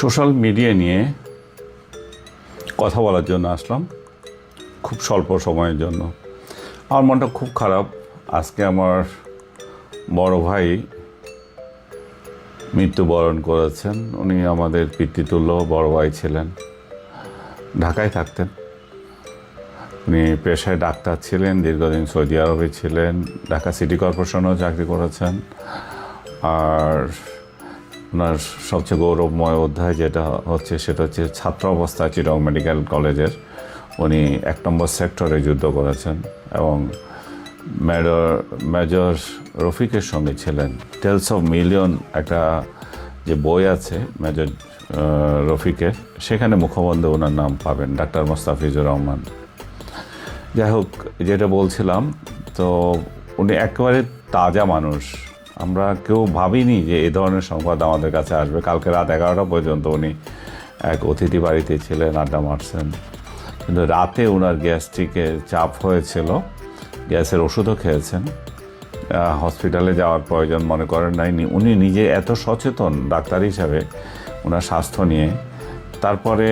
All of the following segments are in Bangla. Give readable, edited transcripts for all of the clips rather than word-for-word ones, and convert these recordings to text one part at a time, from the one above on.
সোশ্যাল মিডিয়া নিয়ে কথা বলার জন্য আসলাম, খুব স্বল্প সময়ের জন্য। আমার মনটা খুব খারাপ। আজকে আমার বড় ভাই মৃত্যুবরণ করেছেন। উনি আমাদের পিতৃতুল্য বড় ভাই ছিলেন, ঢাকায় থাকতেন। উনি পেশায় ডাক্তার ছিলেন, দীর্ঘদিন সৌদি আরবে ছিলেন, ঢাকা সিটি কর্পোরেশনেও চাকরি করেছেন। আর ওনার সবচেয়ে গৌরবময় অধ্যায় যেটা হচ্ছে সেটা হচ্ছে ছাত্র অবস্থায় চিটং মেডিকেল কলেজের উনি 1 নম্বর সেক্টরে যুদ্ধ করেছেন এবং মেজর রফিকের সঙ্গে ছিলেন। টেলস অফ মিলিয়ন একটা যে বই আছে মেজর রফিকের, সেখানে মুখবন্ধে ওনার নাম পাবেন, ডাক্তার মোস্তাফিজুর রহমান। যাই হোক, যেটা বলছিলাম, তো উনি একেবারে তাজা মানুষ। আমরা কেউ ভাবিনি যে এই ধরনের সংবাদ আমাদের কাছে আসবে। কালকে রাত 11টা পর্যন্ত উনি এক অতিথি বাড়িতে ছিলেন, আড্ডা মারছেন। কিন্তু রাতে ওনার গ্যাস্ট্রিকের চাপ হয়েছিল, গ্যাসের ওষুধও খেয়েছেন, হসপিটালে যাওয়ার প্রয়োজন মনে করেন নাই। উনি নিজে এত সচেতন ডাক্তার হিসাবে ওনার স্বাস্থ্য নিয়ে। তারপরে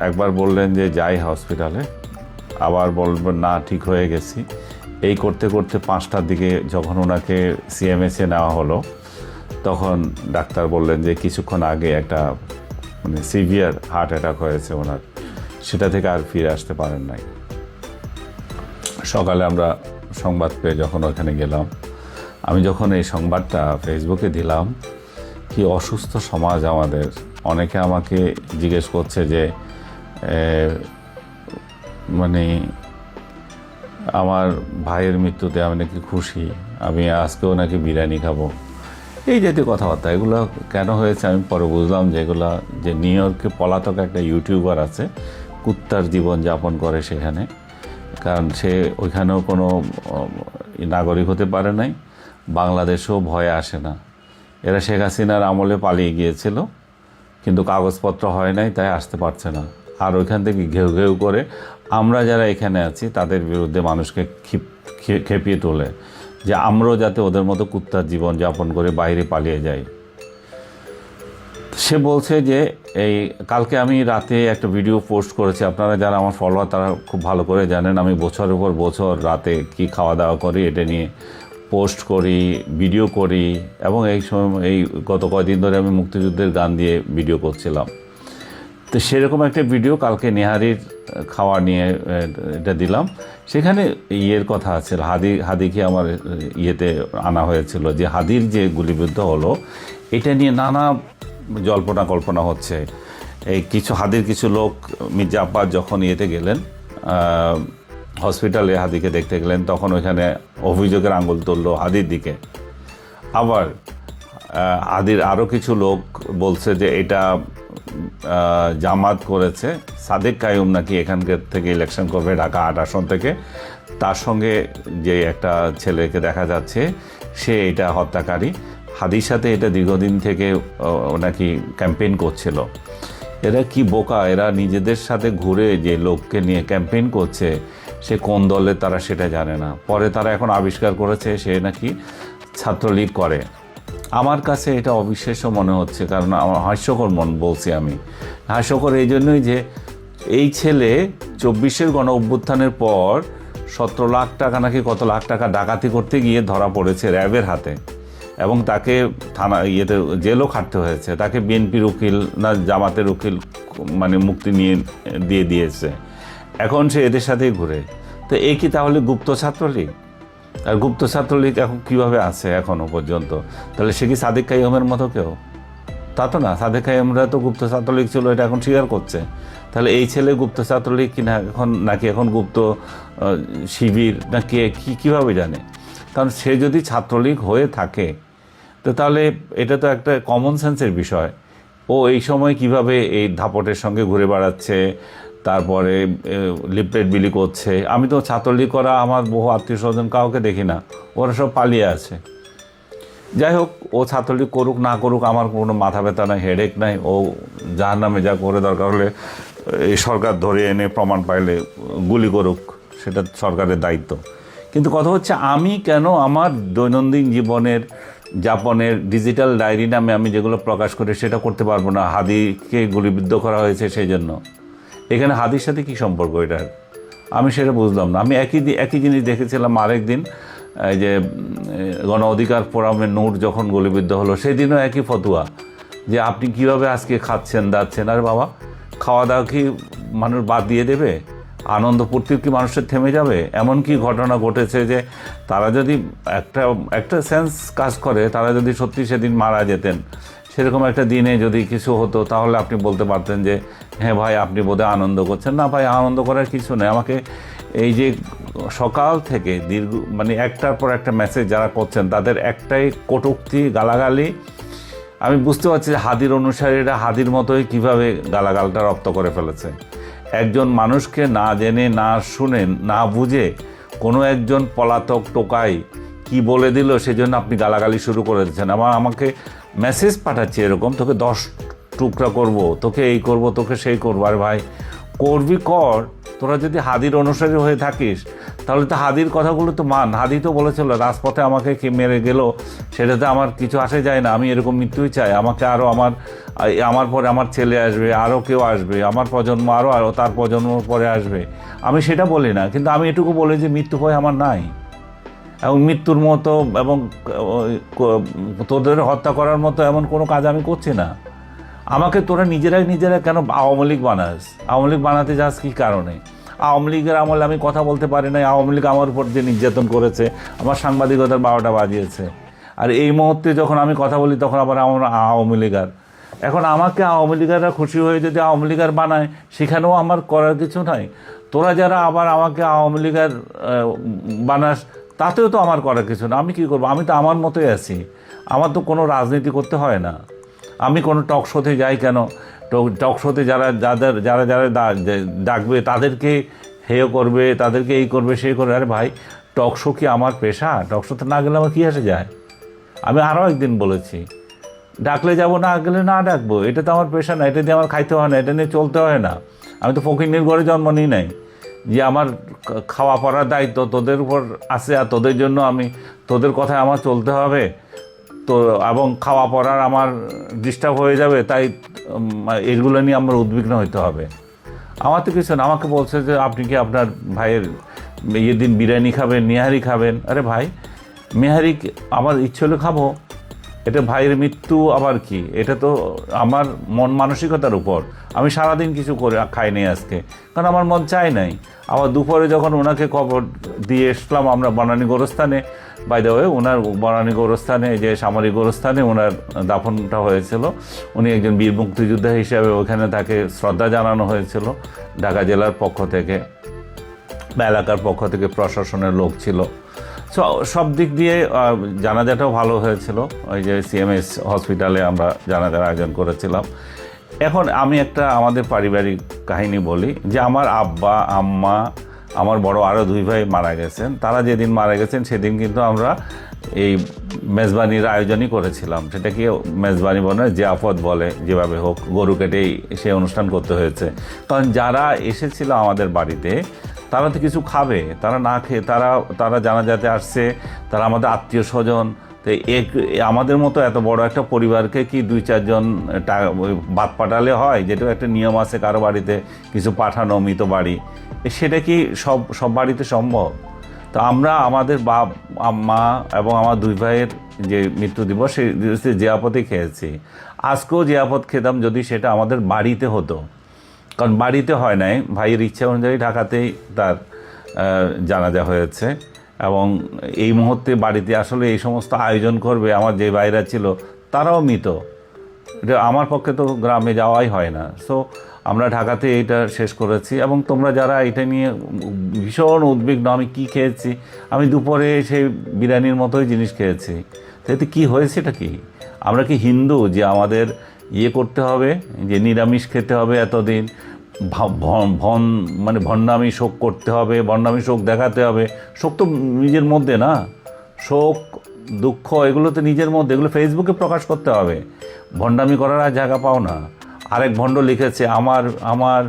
একবার বললেন যে যাই হসপিটালে, আবার বলবেন না ঠিক হয়ে গেছি। এই করতে করতে 5টার দিকে যখন ওনাকে সিএমএসে নেওয়া হলো, তখন ডাক্তার বললেন যে কিছুক্ষণ আগে একটা সিভিয়ার হার্ট অ্যাটাক হয়েছে ওনার, সেটা থেকে আর ফিরে আসতে পারেন নাই। সকালে আমরা সংবাদ পেয়ে যখন ওখানে গেলাম, আমি যখন এই সংবাদটা ফেসবুকে দিলাম, কি অসুস্থ সমাজ আমাদের। অনেকে আমাকে জিজ্ঞেস করছে যে আমার ভাইয়ের মৃত্যুতে আমি নাকি খুশি, আমি আজকেও নাকি বিরিয়ানি খাবো, এই জাতীয় কথাবার্তা। এগুলো কেন হয়েছে আমি পরে বুঝলাম যে এগুলো যে নিউ ইয়র্কে পলাতক একটা ইউটিউবার আছে, কুত্তার জীবন যাপন করে সেখানে। কারণ সে ওইখানেও কোনো নাগরিক হতে পারে নাই, বাংলাদেশেও ভয়ে আসে না। এরা শেখ হাসিনার আমলে পালিয়ে গিয়েছিল, কিন্তু কাগজপত্র হয় নাই, তাই আসতে পারছে না। আর ওইখান থেকে ঘেউ ঘেউ করে আমরা যারা এখানে আছি তাদের বিরুদ্ধে মানুষকে খেপিয়ে তোলে যে আমরাও যাতে ওদের মতো কুত্তার জীবন যাপন করে বাইরে পালিয়ে যাই। সে বলছে যে এই কালকে আমি রাতে একটা ভিডিও পোস্ট করেছি, আপনারা যারা আমার ফলোয়ার তারা খুব ভালো করে জানেন আমি বছরের পর বছর রাতে কি খাওয়া দাওয়া করি এটা নিয়ে পোস্ট করি, ভিডিও করি। এবং এই গত কয়েকদিন ধরে আমি মুক্তিযুদ্ধের গান দিয়ে ভিডিও করছিলাম। তো সেরকম একটা ভিডিও কালকে নেহারির খাওয়া নিয়ে এটা দিলাম। সেখানে ইয়ের কথা আছে, হাদিকে আমার ইয়েতে আনা হয়েছিল যে হাদির যে গুলিবিদ্ধ হলো এটা নিয়ে নানা জল্পনা কল্পনা হচ্ছে। এই হাদির কিছু লোক মির্জা আব্বাস যখন ইয়েতে গেলেন হসপিটালে, হাদিকে দেখতে গেলেন, তখন ওইখানে অভিযোগের আঙুল তুললো হাদির দিকে। আবার হাদির আরও কিছু লোক বলছে যে এটা জামাত করেছে, সাদেক কাইয়ুম নাকি এখানকার থেকে ইলেকশন করবে ঢাকা 8 আসন থেকে, তার সঙ্গে যে একটা ছেলেকে দেখা যাচ্ছে সে এটা হত্যাকারী। হাদির সাথে এটা দীর্ঘদিন থেকে নাকি ক্যাম্পেইন করছিল। এরা কি বোকা, এরা নিজেদের সাথে ঘুরে যে লোককে নিয়ে ক্যাম্পেইন করছে সে কোন দলে তারা সেটা জানে না। পরে তারা এখন আবিষ্কার করেছে সে নাকি ছাত্রলীগ করে। আমার কাছে এটা অবিশ্বাস্য মনে হচ্ছে, কারণ আমার হাস্যকর বলছি আমি। হাস্যকর এই জন্যই যে এই ছেলে 24-এর গণ অভ্যুত্থানের পর 17 লাখ টাকা নাকি কত লাখ টাকা ডাকাতি করতে গিয়ে ধরা পড়েছে র্যাবের হাতে, এবং তাকে ইয়েতে জেলও খাটতে হয়েছে। তাকে বিএনপির উকিল না জামাতের উকিল মুক্তি দিয়ে দিয়েছে। এখন সে এদের সাথেই ঘুরে। তো এই কি তাহলে গুপ্ত ছাত্রলীগ? আর গুপ্ত ছাত্রলীগ এখন কীভাবে আছে এখনও পর্যন্ত? তাহলে সে কি সাদেক কাইয়ুমের মতো কেউ? তা তো না। সাদেক কাইয়ুমরা তো গুপ্ত ছাত্রলীগ ছিল, এটা এখন স্বীকার করছে। তাহলে এই ছেলে গুপ্ত ছাত্রলীগ কিনা নাকি এখন গুপ্ত শিবির না কীভাবে জানে? কারণ সে যদি ছাত্রলীগ হয়ে থাকে তো তাহলে এটা তো একটা কমন সেন্সের বিষয়। ও এই সময় কিভাবে এই ধাপটের সঙ্গে ঘুরে বেড়াচ্ছে, তারপরে লিফলেট বিলি করছে। আমি তো ছাত্রলীগ করা আমার বহু আত্মীয় স্বজন কাউকে দেখি না, ওরা সব পালিয়ে আছে। যাই হোক, ও ছাত্রলীগ করুক না করুক আমার কোনো মাথা ব্যথা নাই, হেডেক নাই। ও যার নামে যা করে, দরকার হলে এই সরকার ধরে এনে প্রমাণ পাইলে গুলি করুক, সেটা সরকারের দায়িত্ব। কিন্তু কথা হচ্ছে আমি কেন আমার দৈনন্দিন জীবনের জাপানের ডিজিটাল ডায়েরি নামে আমি যেগুলো প্রকাশ করি সেটা করতে পারবো না, হাদিকে গুলিবিদ্ধ করা হয়েছে সেই জন্য। এখানে হাদির সাথে কী সম্পর্ক এটার? আমি সেটা বুঝলাম না। আমি একই জিনিস দেখেছিলাম আরেক দিন, এই যে গণ অধিকার ফোরামের নূর যখন গুলিবিদ্ধ হলো, সেদিনও একই ফতুয়া যে আপনি কিভাবে আজকে খাচ্ছেন দাচ্ছেন। আরে বাবা, খাওয়া দাওয়া কি মানুষ বাদ দিয়ে দেবে? আনন্দ ফুর্তি কি মানুষের থেমে যাবে? এমন কি ঘটনা ঘটেছে যে তারা যদি একটা সেন্স কাজ করে, তারা যদি সত্যি সেদিন মারা যেতেন, সেরকম একটা দিনে যদি কিছু হতো, তাহলে আপনি বলতে পারতেন যে হ্যাঁ ভাই আপনি বোধহয় আনন্দ করছেন। না ভাই, আনন্দ করার কিছু নেই। আমাকে এই যে সকাল থেকে দীর্ঘ মানে একটার পর একটা মেসেজ যারা করছেন, তাদের একটাই কটূক্তি, গালাগালি। আমি বুঝতে পারছি যে হাদির অনুসারীরা হাদির মতোই কীভাবে গালাগালটা রপ্ত করে ফেলেছে। একজন মানুষকে না জেনে, না শুনে, না বুঝে কোনো একজন পলাতক টোকাই কি বলে দিল, সেজন্য আপনি গালাগালি শুরু করে দিচ্ছেন। আমাকে মেসেজ পাঠাচ্ছে এরকম, তোকে 10 টুকরা করব, তোকে এই করব, তোকে সেই করবো। আর ভাই, করবি কর, তোরা যদি হাদির অনুসারী হয়ে থাকিস তাহলে তো হাদির কথাগুলো তো মান। হাদি তো বলেছিল রাজপথে আমাকে কে মেরে গেল সেটাতে আমার কিছু আসে যায় না, আমি এরকম মৃত্যুই চাই। আমাকে আরও আমার পরে আমার ছেলে আসবে, আরও কেউ আসবে, আমার প্রজন্ম আরও তার প্রজন্ম পরে আসবে, আমি সেটা বলি না। কিন্তু আমি এটুকু বলি যে মৃত্যু ভয় আমার নাই, এবং মৃত্যুর মতো এবং তোদের হত্যা করার মতো এমন কোনো কাজ আমি করছি না। আমাকে তোরা নিজেরা কেন আওয়ামী লীগ বানাস? আওয়ামী লীগ বানাতে যাস কী কারণে? আওয়ামী লীগের আমলে আমি কথা বলতে পারি না। আওয়ামী লীগ আমার উপর যে নির্যাতন করেছে, আমার সাংবাদিকতার 12টা বাজিয়েছে। আর এই মুহূর্তে যখন আমি কথা বলি তখন আবার আমার আওয়ামী লীগার। এখন আমাকে আওয়ামী লীগাররা খুশি হয়ে যদি আওয়ামী লীগার বানায়, সেখানেও আমার করার কিছু নাই। তোরা যারা আবার আমাকে আওয়ামী লীগার বানাস, তাতেও তো আমার করার কিছু না। আমি কী করবো? আমি তো আমার মতোই আছি। আমার তো কোনো রাজনীতি করতে হয় না। আমি কোনো টক শোতে যাই কেন? টক শোতে যারা ডাকবে তাদেরকে হেয় করবে, তাদেরকে এই করবে সেই করবে। আরে ভাই, টক শো কি আমার পেশা? টক শোতে না গেলে আমার কী আসে যায়? আমি আরও একদিন বলেছি, ডাকলে যাব, না গেলে না ডাকবো, এটা তো আমার পেশা না। এটা দিয়ে আমার খাইতে হয় না, এটা নিয়ে চলতে হয় না। আমি তো ফকিন্নির ঘরে জন্ম নিই নাই যে আমার খাওয়া পড়ার দায়িত্ব তোদের উপর আছে, আর তোদের জন্য তোদের কথায় আমার চলতে হবে তো, এবং খাওয়া পড়ার আমার ডিস্টার্ব হয়ে যাবে, তাই এগুলো নিয়ে আমার উদ্বিগ্ন হইতে হবে। আমার তো কিছু না। আমাকে বলছে যে আপনি কি আপনার ভাইয়ের দিন বিরিয়ানি খাবেন, নেহারি খাবেন? আরে ভাই, মেহারি আমার ইচ্ছে হলে খাবো, এটা ভাইয়ের মৃত্যু আবার কি? এটা তো আমার মন মানসিকতার উপর। আমি সারাদিন কিছু করে খাইনি আজকে, কারণ আমার মন চায় নাই। আবার দুপুরে যখন ওনাকে খবর দিয়ে এসলাম আমরা বনানী গোরস্থানে, বাই দ্য ওয়ে ওনার বনানী গোরস্থানে, যে সামরিক গোরস্থানে ওনার দাফনটা হয়েছিল। উনি একজন বীর মুক্তিযোদ্ধা হিসাবে ওখানে তাকে শ্রদ্ধা জানানো হয়েছিল ঢাকা জেলার পক্ষ থেকে বা এলাকার পক্ষ থেকে, প্রশাসনের লোক ছিল। সব দিক দিয়ে জানাজাটাও ভালো হয়েছিল। ওই যে সিএমএস হসপিটালে আমরা জানাজার আয়োজন করেছিলাম। এখন আমি একটা আমাদের পারিবারিক কাহিনী বলি, যে আমার আব্বা, আম্মা, আমার বড় আরও 2 ভাই মারা গেছেন। তারা যেদিন মারা গেছেন সেদিন কিন্তু আমরা এই মেজবানির আয়োজনই করেছিলাম। সেটাকে মেজবানি বলে, জিয়াফত বলে, যেভাবে হোক গরু কেটেই সেই অনুষ্ঠান করতে হয়েছে। কারণ যারা এসেছিল আমাদের বাড়িতে তারা তো কিছু খাবে, তারা না খেয়ে তারা জানাজাতে আসছে, তারা আমাদের আত্মীয় স্বজন। তো আমাদের মতো এত বড় একটা পরিবারকে কি 2-4 জন বাদ পাঠালে হয়? যেটা একটা নিয়ম আছে কারো বাড়িতে কিছু পাঠানো, মৃত বাড়ি, সেটা কি সব বাড়িতে সম্ভব? তো আমরা আমাদের বাপ, আম্মা এবং আমার 2 ভাইয়ের যে মৃত্যু দিবস, সেই দিবসে জিয়াপতই খেয়েছি। আজকেও জিয়াপত খেতাম যদি সেটা আমাদের বাড়িতে হতো, কারণ বাড়িতে হয় নাই। ভাইয়ের ইচ্ছা অনুযায়ী ঢাকাতেই তার জানাজা হয়েছে। এবং এই মুহূর্তে বাড়িতে আসলে এই সমস্ত আয়োজন করবে, আমার যে ভাইরা ছিল তারাও মৃত। এটা আমার পক্ষে তো গ্রামে যাওয়াই হয় না। সো আমরা ঢাকাতে এটা শেষ করেছি। এবং তোমরা যারা এটা নিয়ে ভীষণ উদ্বিগ্ন, আমি কি খেয়েছি, আমি দুপুরে সেই বিরিয়ানির মতোই জিনিস খেয়েছি। তো এতে কী হয়েছে? এটা কি আমরা কি হিন্দু যে আমাদের করতে হবে, যে নিরামিষ খেতে হবে এতদিন, ভণ্ডামি শোক করতে হবে, ভণ্ডামি শোক দেখাতে হবে? শোক তো নিজের মধ্যে না, শোক দুঃখ এগুলো তো নিজের মধ্যে, এগুলো ফেসবুকে প্রকাশ করতে হবে। ভণ্ডামি করার আর জায়গা পাও না। আরেক ভণ্ড লিখেছে আমার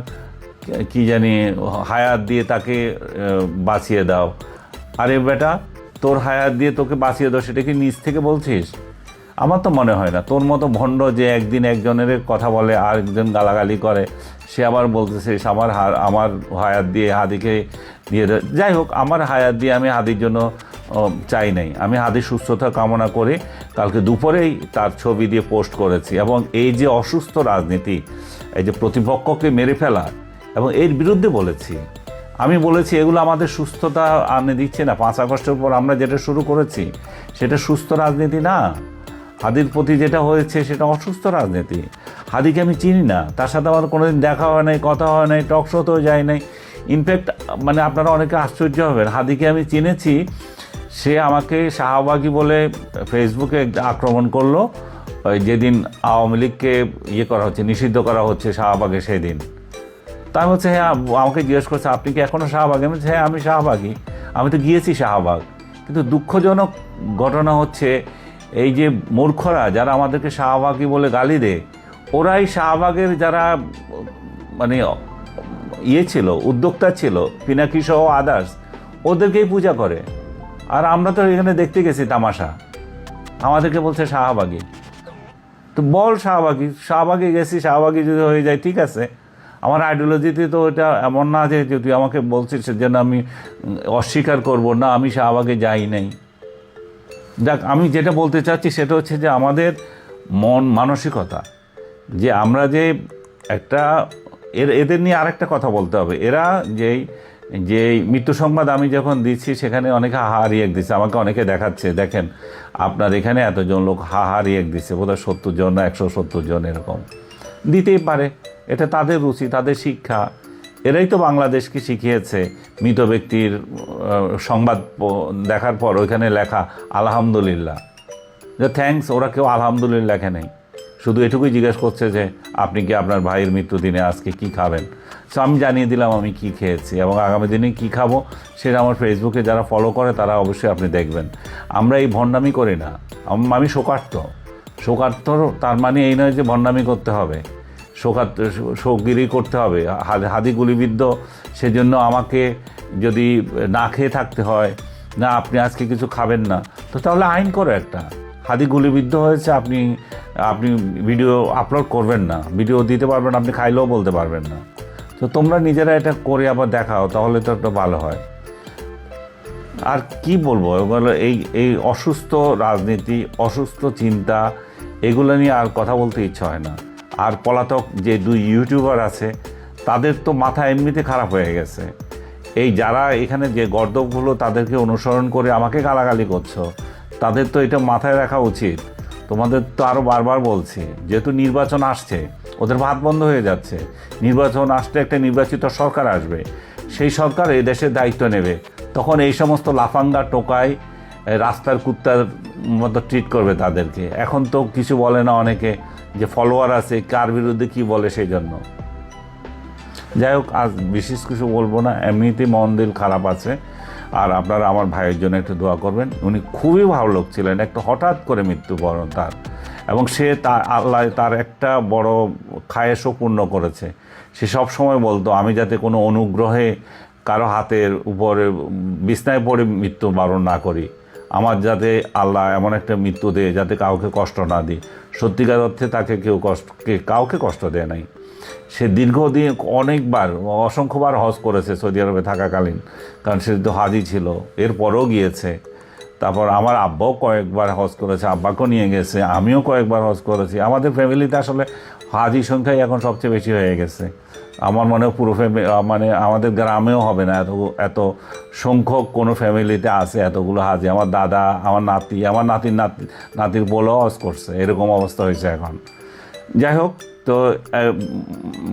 কি জানি হায়াত দিয়ে তাকে বাঁচিয়ে দাও। আরে বেটা, তোর হায়াত দিয়ে তোকে বাঁচিয়ে দাও, সেটা কি নিজ থেকে বলছিস? আমার তো মনে হয় না। তোর মতো ভণ্ড যে একদিন একজনের কথা বলে আর একজন গালাগালি করে, সে আবার বলতেছে আমার হায়াত দিয়ে হাদিকে দিয়ে যাই হোক, আমার হায়াত দিয়ে আমি হাদির জন্য চাই নাই। আমি হাদির সুস্থতা কামনা করে কালকে দুপুরেই তার ছবি দিয়ে পোস্ট করেছি। এবং এই যে অসুস্থ রাজনীতি, এই যে প্রতিপক্ষকে মেরে ফেলা, এবং এর বিরুদ্ধে বলেছি। আমি বলেছি এগুলো আমাদের সুস্থতা আনে দিচ্ছে না। 5 আগস্টের পর আমরা যেটা শুরু করেছি সেটা সুস্থ রাজনীতি না। হাদির প্রতি যেটা হয়েছে সেটা অসুস্থ রাজনীতি। হাদিকে আমি চিনি না, তার সাথে আমার কোনোদিন দেখা হয় নাই, কথা হয় নাই, টক শোতেও যায় নাই। ইনফ্যাক্ট মানে আপনারা অনেকে আশ্চর্য হবেন, হাদিকে আমি চিনেছি, সে আমাকে শাহবাগী বলে ফেসবুকে আক্রমণ করলো ওই যেদিন আওয়ামী লীগকে করা হচ্ছে, নিষিদ্ধ করা হচ্ছে শাহবাগে সেদিন। তাই হচ্ছে হ্যাঁ, আমাকে জিজ্ঞেস করছে আপনি কি এখনও শাহবাগে? আমি বলছি হ্যাঁ আমি শাহবাগী, আমি তো গিয়েছি শাহবাগ। কিন্তু দুঃখজনক ঘটনা হচ্ছে এই যে মূর্খরা যারা আমাদেরকে শাহবাগী বলে গালি দেয়, ওরাই শাহবাগের যারা মানে ছিল, উদ্যোক্তা ছিল, পিনাকি সহ আদার্স, ওদেরকেই পূজা করে। আর আমরা তো এখানে দেখতে গেছি তামাশা, আমাদেরকে বলছে শাহবাগী। তো বল শাহবাগী গেছি, শাহবাগী যদি হয়ে যায় ঠিক আছে। আমার আইডিওলজিতে তো এটা এমন না যে তুই আমাকে বলছিস যেন আমি অস্বীকার করব না, আমি শাহবাগে যাই নাই। দেখ, আমি যেটা বলতে চাচ্ছি সেটা হচ্ছে যে আমাদের মানসিকতা, যে আমরা যে একটা এদের নিয়ে আরেকটা কথা বলতে হবে। এরা যে মৃত্যু সংবাদ আমি যখন দিচ্ছি সেখানে অনেকে হাহা রিয়েক্ট দিচ্ছে, আমাকে অনেকে দেখাচ্ছে দেখেন আপনার এখানে এতজন লোক হাহা রিয়েক্ট দিচ্ছে, বোধহয় 70 জন না 170 জন এরকম দিতেই পারে। এটা তাদের রুচি, তাদের শিক্ষা। এরাই তো বাংলাদেশকে শিখিয়েছে মৃত ব্যক্তির সংবাদ দেখার পর ওইখানে লেখা আলহামদুলিল্লাহ, যে থ্যাঙ্কস। ওরা কেউ আলহামদুলিল্লাহ লেখে নেই, শুধু এটুকুই জিজ্ঞেস করছে যে আপনি কি আপনার ভাইয়ের মৃত্যুদিনে আজকে কি খাবেন। সো আমি জানিয়ে দিলাম আমি কি খেয়েছি এবং আগামী দিনে কি খাবো সেটা আমার ফেসবুকে যারা ফলো করে তারা অবশ্যই আপনি দেখবেন। আমরা এই ভণ্ডামি করি না। আমি শোকার্ত তার মানে এই নয় যে ভণ্ডামি করতে হবে, শোকগিরি করতে হবে, হাদি গুলিবিদ্ধ। সেজন্য আমাকে যদি না খেয়ে থাকতে হয়, না আপনি আজকে কিছু খাবেন না, তো তাহলে আইন করো একটা। হাদি গুলিবিদ্ধ হয়েছে, আপনি ভিডিও আপলোড করবেন না, ভিডিও দিতে পারবেন, আপনি খাইলেও বলতে পারবেন না। তো তোমরা নিজেরা এটা করে আবার দেখাও, তাহলে তো একটা ভালো হয়। আর কি বলবো, এগুলো এই অসুস্থ রাজনীতি, অসুস্থ চিন্তা, এগুলো নিয়ে আর কথা বলতে ইচ্ছা হয় না। আর পলাতক যে 2 ইউটিউবার আছে তাদের তো মাথা এমনিতে খারাপ হয়ে গেছে। এই যারা এখানে যে গর্দভগুলো তাদেরকে অনুসরণ করে আমাকে গালাগালি করছো, তাদের তো এটা মাথায় রাখা উচিত। তোমাদের তো আরও বারবার বলছি, যেহেতু নির্বাচন আসছে, ওদের ভাত বন্ধ হয়ে যাচ্ছে। নির্বাচন আসলে একটা নির্বাচিত সরকার আসবে, সেই সরকার এই দেশের দায়িত্ব নেবে। তখন এই সমস্ত লাফাঙ্গা টোকাই রাস্তার কুত্তার মতো ট্রিট করবে তাদেরকে। এখন তো কিছু বলে না, অনেকে যে ফলোয়ার আছে কার বিরুদ্ধে কি বলে সেই জন্য। যাই হোক, আজ বিশেষ কিছু বলবো না, এমনিতেই মন দিল খারাপ আছে। আর আপনারা আমার ভাইয়ের জন্য একটু দোয়া করবেন। উনি খুবই ভালো লোক ছিলেন, একটা হঠাৎ করে মৃত্যুবরণ তার, এবং সে আল্লাহ তার একটা বড় খায়েশও পূর্ণ করেছে। সে সব সময় বলতো আমি যাতে কোনো অনুগ্রহে কারো হাতের উপরে বিছনায় পড়ে মৃত্যুবরণ না করি, আমার যাতে আল্লাহ এমন একটা মৃত্যু দেয় যাতে কাউকে কষ্ট না দিই। সত্যিকার অর্থে তাকে কাউকে কষ্ট দেয় নাই। সে দীর্ঘদিন অনেকবার অসংখ্যবার হজ করেছে সৌদি আরবে থাকাকালীন, কারণ সে তো হাজি ছিল, এরপরেও গিয়েছে। তারপর আমার আব্বাও কয়েকবার হজ করেছে, আব্বাকেও নিয়ে গেছে, আমিও কয়েকবার হজ করেছি। আমাদের ফ্যামিলিতে আসলে হাজি সংখ্যাই এখন সবচেয়ে বেশি হয়ে গেছে। আমার মনে হয় পুরো মানে আমাদের গ্রামেও হবে না এত সংখ্যক কোনো ফ্যামিলিতে আছে এতগুলো হাজি। আমার দাদা, আমার নাতি, আমার নাতির বলেও হজ করছে, এরকম অবস্থা হয়েছে এখন। যাই হোক, তো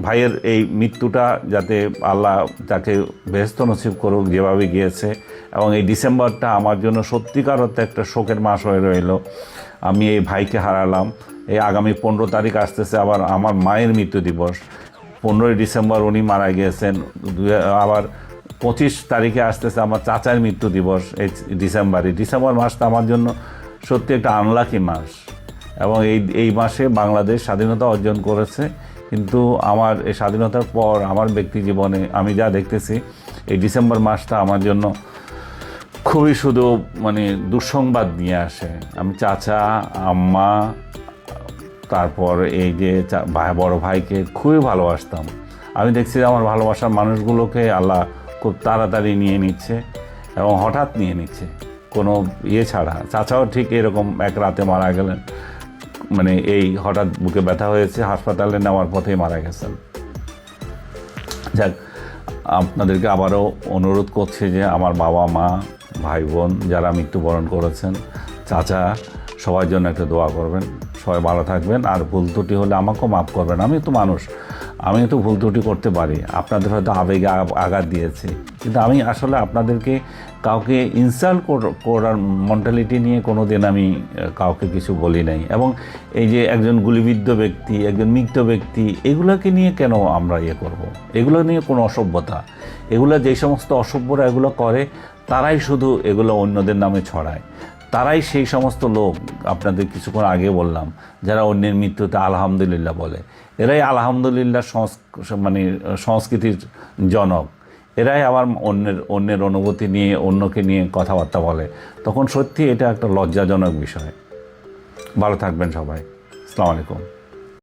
ভাইয়ের এই মৃত্যুটা যাতে আল্লাহ তাকে বেহেশত নসিব করুক যেভাবে গিয়েছে। এবং এই ডিসেম্বরটা আমার জন্য সত্যিকার অর্থে একটা শোকের মাস হয়ে রইল। আমি এই ভাইকে হারালাম। এই আগামী 15 তারিখ আসতেছে আবার আমার মায়ের মৃত্যু দিবস। 15ই ডিসেম্বর উনি মারা গিয়েছেন। আবার 25 তারিখে আসতেছে আমার চাচার মৃত্যু দিবস এই ডিসেম্বর মাসটা আমার জন্য সত্যি একটা আনলাকি মাস। এবং এই মাসে বাংলাদেশ স্বাধীনতা অর্জন করেছে, কিন্তু আমার এই স্বাধীনতার পর আমার ব্যক্তি জীবনে আমি যা দেখতেছি এই ডিসেম্বর মাসটা আমার জন্য খুবই শুধু মানে দুঃসংবাদ নিয়ে আসে। আমি চাচা, আম্মা, তারপর এই যে বড় ভাইকে খুবই ভালোবাসতাম। আমি দেখছি যে আমার ভালোবাসার মানুষগুলোকে আল্লাহ খুব তাড়াতাড়ি নিয়ে নিচ্ছে এবং হঠাৎ নিয়ে নিচ্ছে, কোনো ইয়ে ছাড়া। চাচাও ঠিক এরকম এক রাতে মারা গেলেন, মানে এই হঠাৎ বুকে ব্যথা হয়েছে, হাসপাতালে নেওয়ার পথেই মারা গেছেন। যাক, আপনাদেরকে আবারও অনুরোধ করছি যে আমার বাবা মা, ভাই বোন যারা মৃত্যুবরণ করেছেন, চাচা, সবার জন্য একটু দোয়া করবেন। সবাই ভালো থাকবেন। আর ভুল ত্রুটি হলে আমাকেও মাফ করবেন। আমি তো মানুষ, আমি তো ভুল ত্রুটি করতে পারি। আপনাদের হয়তো আবেগে আঘাত দিয়েছি, কিন্তু আমি আসলে আপনাদেরকে কাউকে ইনসাল্ট করার মেন্টালিটি নিয়ে কোনো দিন আমি কাউকে কিছু বলি নাই। এবং এই যে একজন গুলিবিদ্ধ ব্যক্তি, একজন মৃত ব্যক্তি, এগুলোকে নিয়ে কেন আমরা ইয়ে করব? এগুলো নিয়ে কোনো অসভ্যতা, এগুলো যেই সমস্ত অসভ্যরা এগুলো করে তারাই শুধু এগুলো অন্যদের নামে ছড়ায়। তারাই সেই সমস্ত লোক, আপনাদের কিছুক্ষণ আগে বললাম, যারা অন্যের মৃত্যুতে আলহামদুলিল্লাহ বলে। এরাই আলহামদুলিল্লাহ মানে সংস্কৃতির জনক। এরাই আবার অন্যের অনুভূতি নিয়ে, অন্যকে নিয়ে কথাবার্তা বলে। তখন সত্যি এটা একটা লজ্জাজনক বিষয়। ভালো থাকবেন সবাই। আসসালামু আলাইকুম।